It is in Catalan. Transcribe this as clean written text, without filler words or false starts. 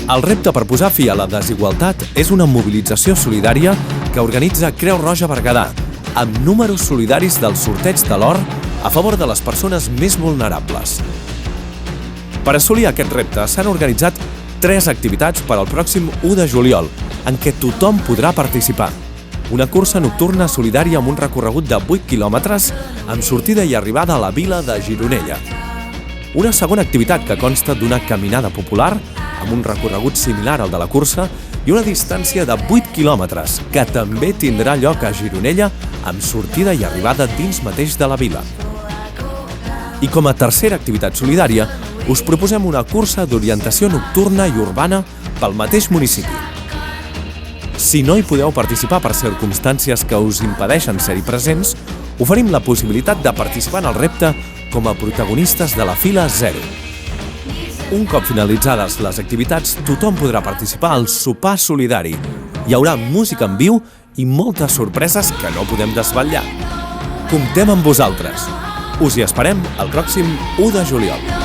El repte per posar fi a la desigualtat és una mobilització solidària que organitza Creu Roja Berguedà, amb números solidaris del sorteig de l'or a favor de les persones més vulnerables. Per assolir aquest repte s'han organitzat 3 activitats per al pròxim 1 de juliol, en què tothom podrà participar. Una cursa nocturna solidària amb un recorregut de 8 quilòmetres amb sortida i arribada a la vila de Gironella. Una segona activitat que consta d'una caminada popular amb un recorregut similar al de la cursa i una distància de 8 quilòmetres que també tindrà lloc a Gironella amb sortida i arribada dins mateix de la vila. I com a tercera activitat solidària, us proposem una cursa d'orientació nocturna i urbana pel mateix municipi. Si no hi podeu participar per circumstàncies que us impedeixen ser-hi presents, oferim la possibilitat de participar en el repte com a protagonistes de la fila 0. Un cop finalitzades les activitats, tothom podrà participar al sopar solidari. Hi haurà música en viu i moltes sorpreses que no podem desvetllar. Comptem amb vosaltres. Us hi esperem el pròxim 1 de juliol.